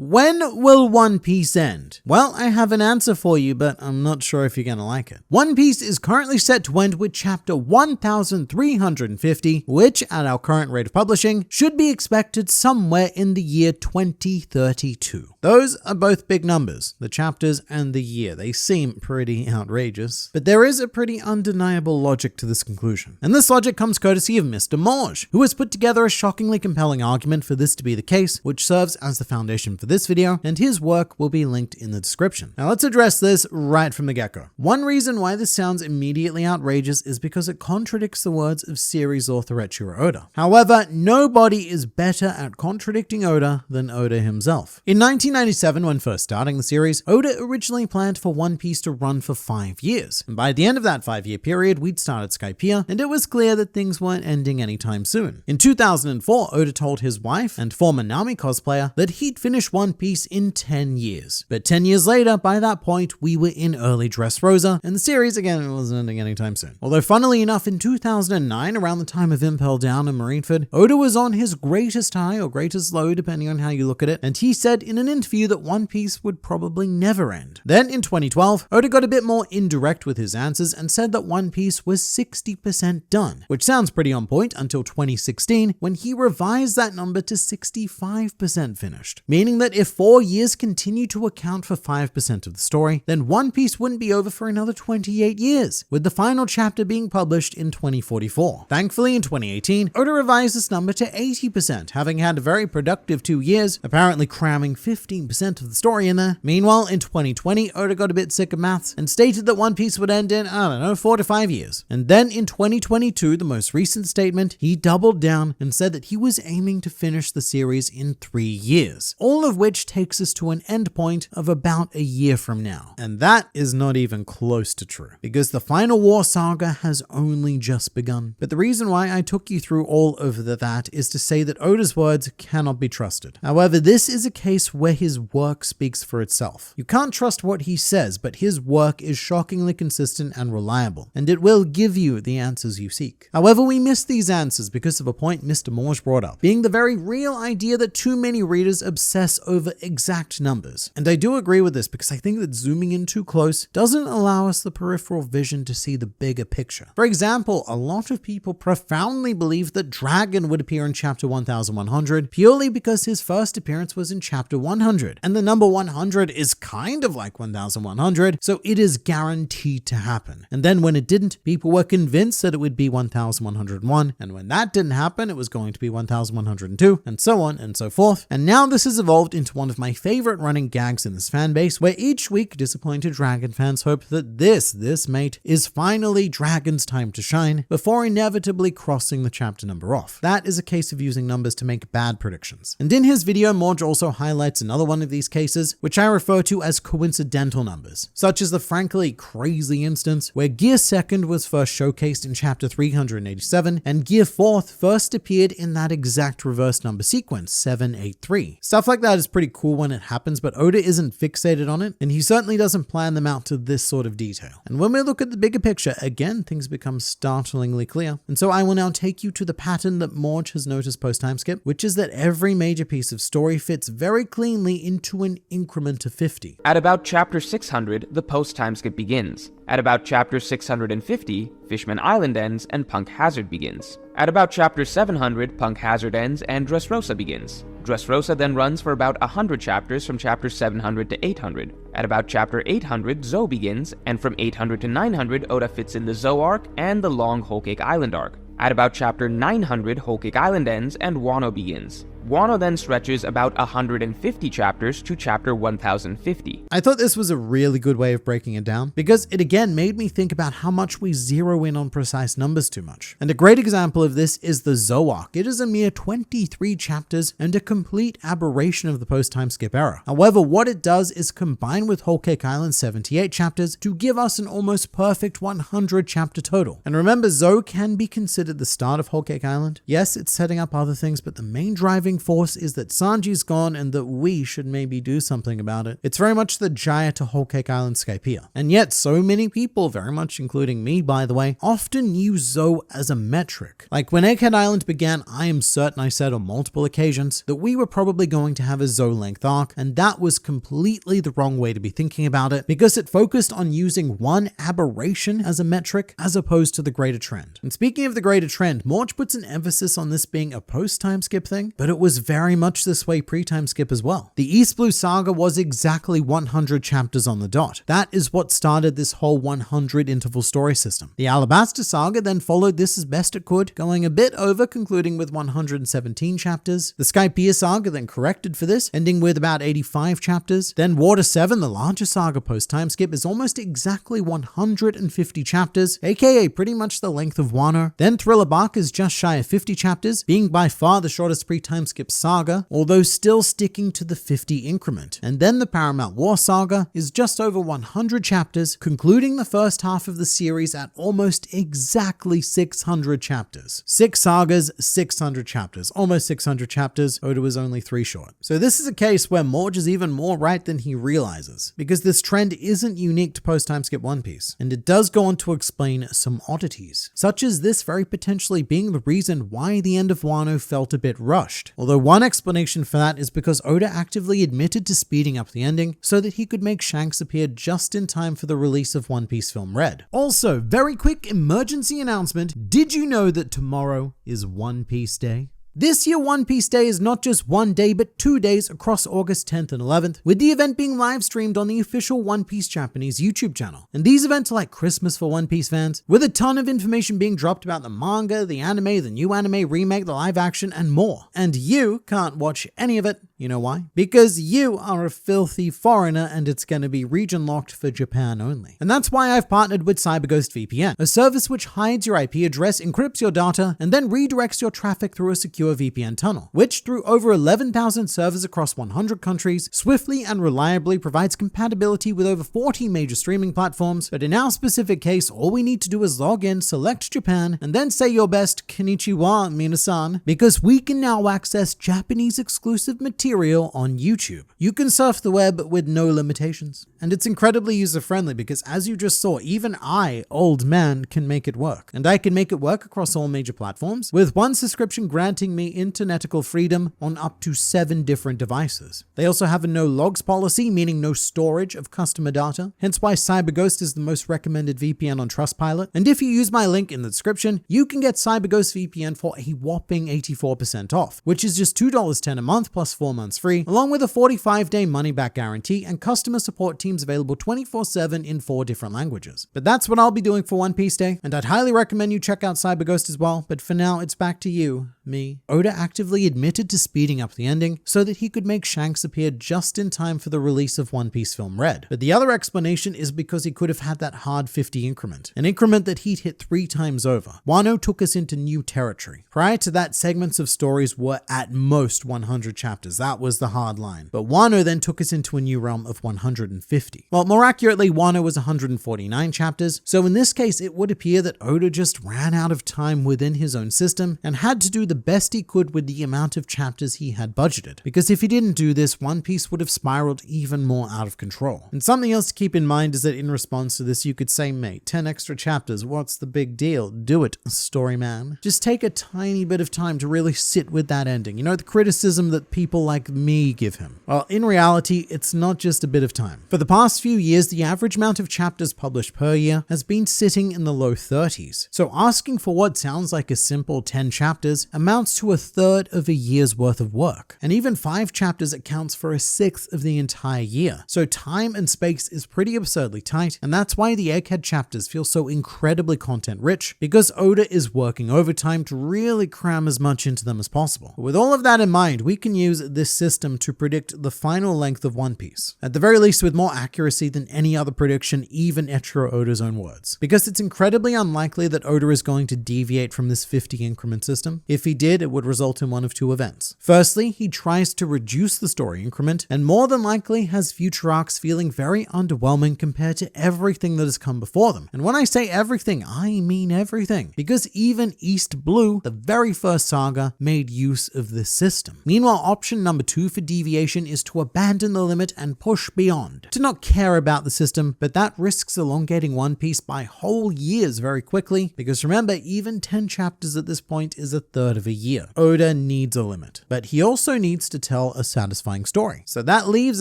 When will One Piece end? Well, I have an answer for you, but I'm not sure if you're gonna like it. One Piece is currently set to end with chapter 1350, which at our current rate of publishing should be expected somewhere in the year 2032. Those are both big numbers, the chapters and the year. They seem pretty outrageous, but there is a pretty undeniable logic to this conclusion. And this logic comes courtesy of Mr. Morge, who has put together a shockingly compelling argument for this to be the case, which serves as the foundation for this video, and his work will be linked in the description. Now let's address this right from the get-go. One reason why this sounds immediately outrageous is because it contradicts the words of series author Eiichiro Oda. However, nobody is better at contradicting Oda than Oda himself. In 1997, when first starting the series, Oda originally planned for One Piece to run for 5 years, and by the end of that 5-year period, we'd started Skypiea, and it was clear that things weren't ending anytime soon. In 2004, Oda told his wife and former Nami cosplayer that he'd finish One Piece in 10 years. But 10 years later, by that point, we were in early Dressrosa, and the series, again, wasn't ending anytime soon. Although funnily enough, in 2009, around the time of Impel Down and Marineford, Oda was on his greatest high or greatest low, depending on how you look at it, and he said in an interview that One Piece would probably never end. Then in 2012, Oda got a bit more indirect with his answers and said that One Piece was 60% done, which sounds pretty on point until 2016, when he revised that number to 65% finished, meaning that if 4 years continue to account for 5% of the story, then One Piece wouldn't be over for another 28 years, with the final chapter being published in 2044. Thankfully, in 2018, Oda revised this number to 80%, having had a very productive 2 years, apparently cramming 15% of the story in there. Meanwhile, in 2020, Oda got a bit sick of maths and stated that One Piece would end in, 4 to 5 years. And then in 2022, the most recent statement, he doubled down and said that he was aiming to finish the series in 3 years, all of which takes us to an endpoint of about a year from now. And that is not even close to true, because the Final War saga has only just begun. But the reason why I took you through all of that is to say that Oda's words cannot be trusted. However, this is a case where his work speaks for itself. You can't trust what he says, but his work is shockingly consistent and reliable, and it will give you the answers you seek. However, we miss these answers because of a point Mr. Morge brought up, being the very real idea that too many readers obsess over exact numbers. And I do agree with this because I think that zooming in too close doesn't allow us the peripheral vision to see the bigger picture. For example, a lot of people profoundly believe that Dragon would appear in chapter 1100 purely because his first appearance was in chapter 100, and the number 100 is kind of like 1100, so it is guaranteed to happen. And then when it didn't, people were convinced that it would be 1101, and when that didn't happen, it was going to be 1102, and so on and so forth. And now this has evolved into one of my favorite running gags in this fan base, where each week disappointed Dragon fans hope that this mate is finally Dragon's time to shine before inevitably crossing the chapter number off. That is a case of using numbers to make bad predictions. And in his video, Morge also highlights another one of these cases, which I refer to as coincidental numbers, such as the frankly crazy instance where Gear 2nd was first showcased in chapter 387, and Gear 4th first appeared in that exact reverse number sequence, 783. Stuff like that is pretty cool when it happens, but Oda isn't fixated on it, and he certainly doesn't plan them out to this sort of detail. And when we look at the bigger picture, again, things become startlingly clear. And so I will now take you to the pattern that Morge has noticed post-time skip, which is that every major piece of story fits very cleanly into an increment of 50. At about chapter 600, the post-time skip begins. At about chapter 650, Fishman Island ends and Punk Hazard begins. At about chapter 700, Punk Hazard ends and Dressrosa begins. Dressrosa then runs for about 100 chapters from chapter 700 to 800. At about chapter 800, Zou begins, and from 800 to 900, Oda fits in the Zou arc and the long Whole Cake Island arc. At about chapter 900, Whole Cake Island ends and Wano begins. Wano then stretches about 150 chapters to chapter 1050. I thought this was a really good way of breaking it down because it again made me think about how much we zero in on precise numbers too much. And a great example of this is the Zou arc. It is a mere 23 chapters and a complete aberration of the post-time skip era. However, what it does is combine with Whole Cake Island's 78 chapters to give us an almost perfect 100 chapter total. And remember, Zou can be considered the start of Whole Cake Island. Yes, it's setting up other things, but the main driving driving force is that Sanji's gone and that we should maybe do something about it. It's very much the Jaya to Whole Cake Island Skypiea. And yet so many people, very much including me by the way, often use Zou as a metric. Like when Egghead Island began, I am certain I said on multiple occasions that we were probably going to have a Zou length arc, and that was completely the wrong way to be thinking about it because it focused on using one aberration as a metric as opposed to the greater trend. And speaking of the greater trend, Morge puts an emphasis on this being a post-time skip thing, but it was very much this way pre-time skip as well. The East Blue Saga was exactly 100 chapters on the dot. That is what started this whole 100 interval story system. The Alabasta Saga then followed this as best it could, going a bit over, concluding with 117 chapters. The Skypiea Saga then corrected for this, ending with about 85 chapters. Then Water 7, the larger saga post-time skip, is almost exactly 150 chapters, aka pretty much the length of Wano. Then Thriller Bark is just shy of 50 chapters, being by far the shortest pre-time skip saga, although still sticking to the 50 increment. And then the Paramount War Saga is just over 100 chapters, concluding the first half of the series at almost exactly 600 chapters. 6 sagas, 600 chapters, almost 600 chapters. Oda was only 3 short. So this is a case where Morge is even more right than he realizes, because this trend isn't unique to post-time skip One Piece, and it does go on to explain some oddities, such as this very potentially being the reason why the end of Wano felt a bit rushed. Although one explanation for that is because Oda actively admitted to speeding up the ending so that he could make Shanks appear just in time for the release of One Piece Film Red. Also, very quick emergency announcement. Did you know that tomorrow is One Piece Day? This year, One Piece Day is not just one day, but 2 days across August 10th and 11th, with the event being live streamed on the official One Piece Japanese YouTube channel. And these events are like Christmas for One Piece fans, with a ton of information being dropped about the manga, the anime, the new anime remake, the live action, and more. And you can't watch any of it. You know why? Because you are a filthy foreigner and it's going to be region locked for Japan only. And that's why I've partnered with CyberGhost VPN, a service which hides your IP address, encrypts your data, and then redirects your traffic through a secure VPN tunnel, which through over 11,000 servers across 100 countries, swiftly and reliably provides compatibility with over 40 major streaming platforms. But in our specific case, all we need to do is log in, select Japan, and then say your best konnichiwa minasan, because we can now access Japanese exclusive material on YouTube. You can surf the web with no limitations. And it's incredibly user-friendly because, as you just saw, even I, old man, can make it work. And I can make it work across all major platforms, with one subscription granting me internetical freedom on up to 7 different devices. They also have a no logs policy, meaning no storage of customer data, hence why CyberGhost is the most recommended VPN on Trustpilot. And if you use my link in the description, you can get CyberGhost VPN for a whopping 84% off, which is just $2.10 a month plus 4 months free, along with a 45-day money-back guarantee and customer support teams available 24/7 in 4 different languages. But that's what I'll be doing for One Piece Day, and I'd highly recommend you check out CyberGhost as well. But for now, it's back to you, me. Oda actively admitted to speeding up the ending so that he could make Shanks appear just in time for the release of One Piece Film Red. But the other explanation is because he could have had that hard 50 increment, an increment that he'd hit 3 times over. Wano took us into new territory. Prior to that, segments of stories were at most 100 chapters. That was the hard line. But Wano then took us into a new realm of 150. Well, more accurately, Wano was 149 chapters, so in this case, it would appear that Oda just ran out of time within his own system and had to do the best he could with the amount of chapters he had budgeted. Because if he didn't do this, One Piece would have spiraled even more out of control. And something else to keep in mind is that in response to this, you could say, mate, 10 extra chapters, what's the big deal? Do it, story man. Just take a tiny bit of time to really sit with that ending. You know, the criticism that people like me give him. Well, in reality, it's not just a bit of time. For the past few years, the average amount of chapters published per year has been sitting in the low 30s. So asking for what sounds like a simple 10 chapters amounts to a third of a year's worth of work. And even 5 chapters accounts for a sixth of the entire year. So time and space is pretty absurdly tight, and that's why the Egghead chapters feel so incredibly content rich, because Oda is working overtime to really cram as much into them as possible. But with all of that in mind, we can use this system to predict the final length of One Piece, at the very least with more accuracy than any other prediction, even Eiichiro Oda's own words. Because it's incredibly unlikely that Oda is going to deviate from this 50 increment system. If he he did, it would result in one of two events. Firstly, he tries to reduce the story increment, and more than likely has future arcs feeling very underwhelming compared to everything that has come before them. And when I say everything, I mean everything, because even East Blue, the very first saga, made use of this system. Meanwhile, option number 2 for deviation is to abandon the limit and push beyond, to not care about the system, but that risks elongating One Piece by whole years very quickly, because remember, even 10 chapters at this point is a third of a year. Oda needs a limit, but he also needs to tell a satisfying story. So that leaves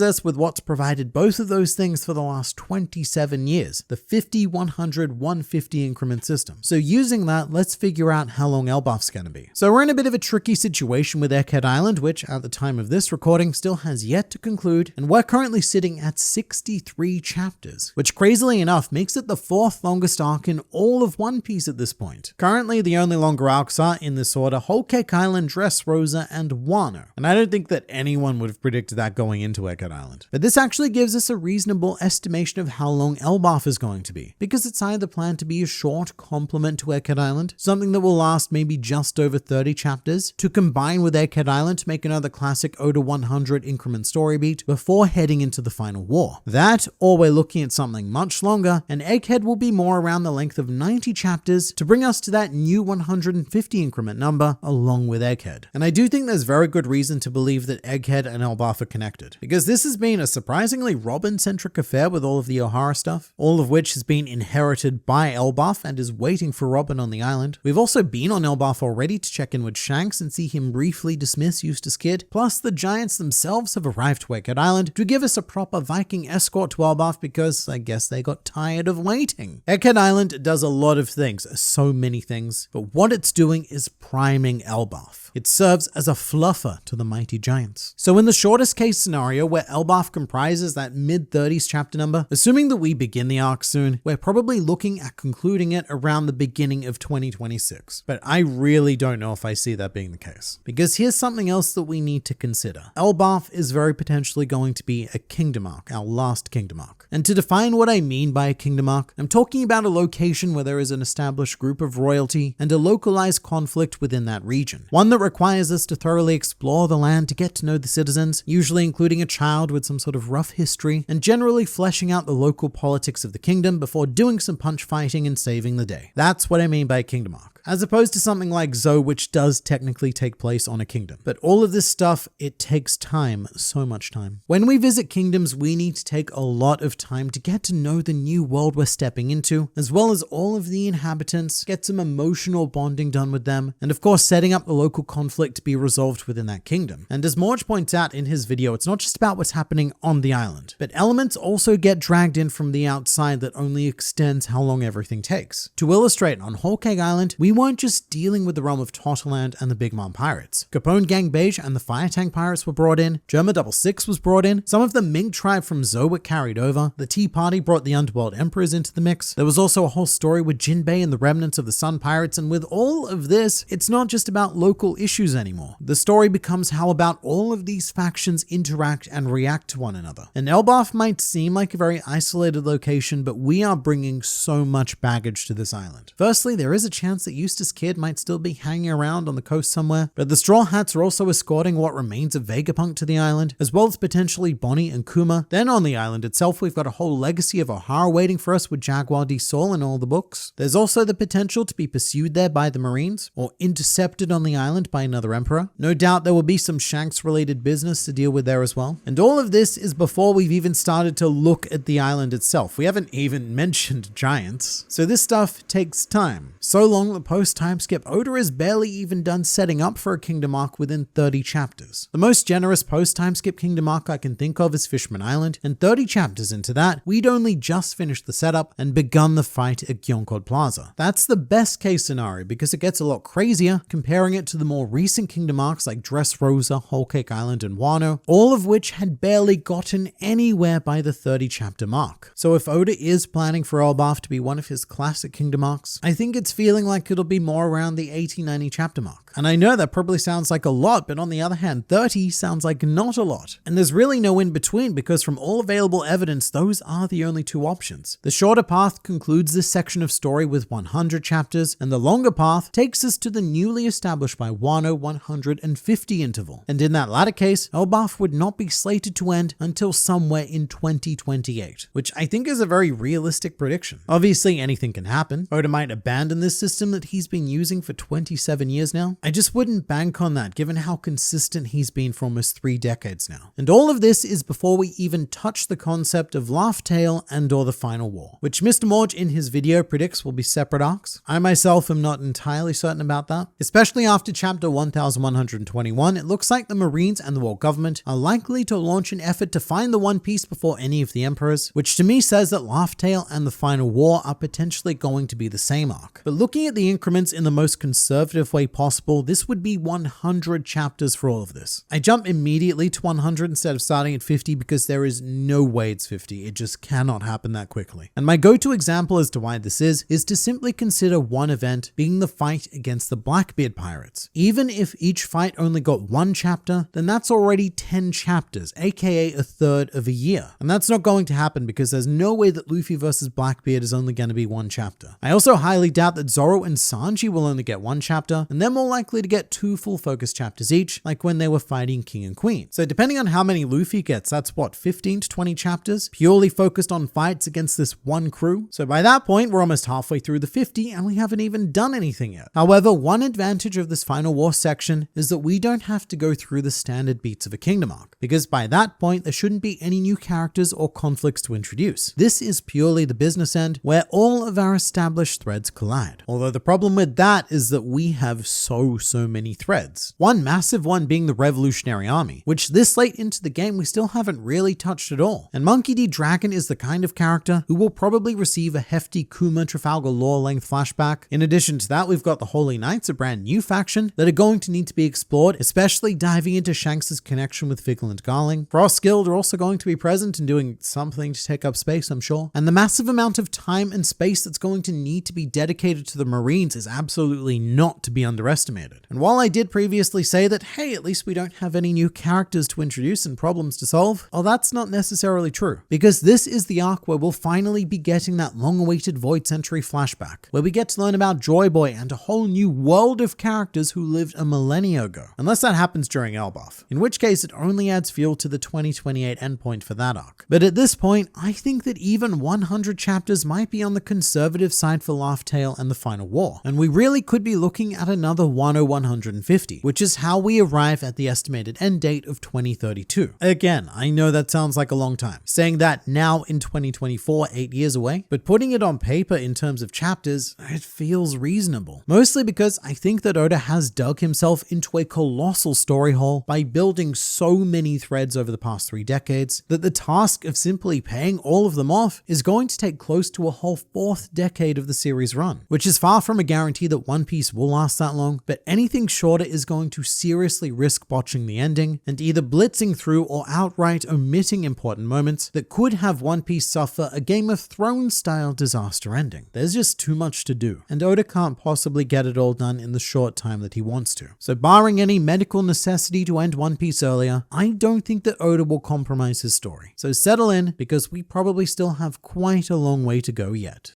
us with what's provided both of those things for the last 27 years, the 50, 100, 150 increment system. So using that, let's figure out how long Elbaf's going to be. So we're in a bit of a tricky situation with Egghead Island, which at the time of this recording still has yet to conclude, and we're currently sitting at 63 chapters, which crazily enough makes it the 4th longest arc in all of One Piece at this point. Currently, the only longer arcs are, in this order, Whole Cake Island, Dressrosa, and Wano. And I don't think that anyone would have predicted that going into Egghead Island. But this actually gives us a reasonable estimation of how long Elbaf is going to be, because it's either planned to be a short complement to Egghead Island, something that will last maybe just over 30 chapters, to combine with Egghead Island to make another classic Oda 100 increment story beat before heading into the final war. That, or we're looking at something much longer, and Egghead will be more around the length of 90 chapters to bring us to that new 150 increment number along with Egghead. And I do think there's very good reason to believe that Egghead and Elbaf are connected, because this has been a surprisingly Robin-centric affair with all of the Ohara stuff, all of which has been inherited by Elbaf and is waiting for Robin on the island. We've also been on Elbaf already to check in with Shanks and see him briefly dismiss Eustace Kid, plus the Giants themselves have arrived to Egghead Island to give us a proper Viking escort to Elbaf because I guess they got tired of waiting. Egghead Island does a lot of things, so many things, but what it's doing is priming Elbaf. It serves as a fluffer to the mighty Giants. So in the shortest case scenario where Elbaf comprises that mid-30s chapter number, assuming that we begin the arc soon, we're probably looking at concluding it around the beginning of 2026. But I really don't know if I see that being the case. Because here's something else that we need to consider. Elbaf is very potentially going to be a kingdom arc, our last kingdom arc. And to define what I mean by a kingdom arc, I'm talking about a location where there is an established group of royalty and a localized conflict within that region. One that requires us to thoroughly explore the land to get to know the citizens, usually including a child with some sort of rough history, and generally fleshing out the local politics of the kingdom before doing some punch fighting and saving the day. That's what I mean by a kingdom arc. As opposed to something like Zou, which does technically take place on a kingdom. But all of this stuff, it takes time, so much time. When we visit kingdoms, we need to take a lot of time to get to know the new world we're stepping into, as well as all of the inhabitants, get some emotional bonding done with them, and of course setting up the local conflict to be resolved within that kingdom. And as Morge points out in his video, it's not just about what's happening on the island, but elements also get dragged in from the outside that only extends how long everything takes. To illustrate, on Whole Cake Island, we weren't just dealing with the realm of Totterland and the Big Mom pirates. Capone Gang Beige and the Fire Tank pirates were brought in, Germa 66 was brought in, some of the Mink tribe from Zou were carried over, the Tea Party brought the Underworld Emperors into the mix. There was also a whole story with Jinbei and the remnants of the Sun Pirates, and with all of this, it's not just about local issues anymore. The story becomes how about all of these factions interact and react to one another. And Elbaf might seem like a very isolated location, but we are bringing so much baggage to this island. Firstly, there is a chance that Eustace Kid might still be hanging around on the coast somewhere, but the Straw Hats are also escorting what remains of Vegapunk to the island, as well as potentially Bonnie and Kuma. Then on the island itself, we've got a whole legacy of Ohara waiting for us with Jaguar D. Sol in all the books. There's also the potential to be pursued there by the Marines, or intercepted on the island by another emperor. No doubt there will be some Shanks-related business to deal with there as well. And all of this is before we've even started to look at the island itself. We haven't even mentioned giants. So this stuff takes time. So long that post-time skip, Oda is barely even done setting up for a kingdom arc within 30 chapters. The most generous post-time skip kingdom arc I can think of is Fishman Island, and 30 chapters into that, we'd only just finished the setup and begun the fight at Gyonkod Plaza. That's the best case scenario because it gets a lot crazier comparing it to the more recent kingdom arcs like Dressrosa, Whole Cake Island, and Wano, all of which had barely gotten anywhere by the 30 chapter mark. So if Oda is planning for Elbaf to be one of his classic kingdom arcs, I think it's feeling like it'll it'll be more around the 80-90 chapter mark. And I know that probably sounds like a lot, but on the other hand, 30 sounds like not a lot. And there's really no in between because from all available evidence, those are the only two options. The shorter path concludes this section of story with 100 chapters, and the longer path takes us to the newly established by Wano 150 interval. And in that latter case, Elbaf would not be slated to end until somewhere in 2028, which I think is a very realistic prediction. Obviously, anything can happen. Oda might abandon this system that he's been using for 27 years now. I just wouldn't bank on that given how consistent he's been for almost 3 decades now. And all of this is before we even touch the concept of Laugh Tale and or the Final War, which Mr. Morge in his video predicts will be separate arcs. I myself am not entirely certain about that. Especially after chapter 1121, it looks like the Marines and the world government are likely to launch an effort to find the One Piece before any of the emperors, which to me says that Laugh Tale and the Final War are potentially going to be the same arc. But looking at the increments in the most conservative way possible, this would be 100 chapters for all of this. I jump immediately to 100 instead of starting at 50 because there is no way it's 50. It just cannot happen that quickly. And my go-to example as to why this is to simply consider one event being the fight against the Blackbeard pirates. Even if each fight only got 1 chapter, then that's already 10 chapters, aka a third of a year. And that's not going to happen because there's no way that Luffy versus Blackbeard is only going to be 1 chapter. I also highly doubt that Zoro and Sanji will only get 1 chapter, and they're more likely to get 2 full focus chapters each, like when they were fighting King and Queen. So depending on how many Luffy gets, that's what, 15 to 20 chapters, purely focused on fights against this one crew. So by that point, we're almost halfway through the 50 and we haven't even done anything yet. However, one advantage of this Final War section is that we don't have to go through the standard beats of a Kingdom arc, because by that point, there shouldn't be any new characters or conflicts to introduce. This is purely the business end where all of our established threads collide. Although the problem with that is that we have so many threads. One massive one being the Revolutionary Army, which this late into the game we still haven't really touched at all. And Monkey D. Dragon is the kind of character who will probably receive a hefty Kuma Trafalgar Law length flashback. In addition to that, we've got the Holy Knights, a brand new faction that are going to need to be explored, especially diving into Shanks' connection with Vigilant Garling. Frost Guild are also going to be present and doing something to take up space, I'm sure. And the massive amount of time and space that's going to need to be dedicated to the Marines is absolutely not to be underestimated. And while I did previously say that, hey, at least we don't have any new characters to introduce and problems to solve, well, that's not necessarily true. Because this is the arc where we'll finally be getting that long-awaited Void Century flashback, where we get to learn about Joy Boy and a whole new world of characters who lived a millennia ago. Unless that happens during Elbaf, in which case it only adds fuel to the 2028 endpoint for that arc. But at this point, I think that even 100 chapters might be on the conservative side for Laugh Tale and the Final War, and we really could be looking at another 150, which is how we arrive at the estimated end date of 2032. Again, I know that sounds like a long time, saying that now in 2024, 8 years away, but putting it on paper in terms of chapters, it feels reasonable. Mostly because I think that Oda has dug himself into a colossal story hole by building so many threads over the past 3 decades that the task of simply paying all of them off is going to take close to a whole 4th decade of the series run, which is far from a guarantee that One Piece will last that long, but anything shorter is going to seriously risk botching the ending and either blitzing through or outright omitting important moments that could have One Piece suffer a Game of Thrones style disaster ending. There's just too much to do, and Oda can't possibly get it all done in the short time that he wants to. So barring any medical necessity to end One Piece earlier, I don't think that Oda will compromise his story. So settle in, because we probably still have quite a long way to go yet.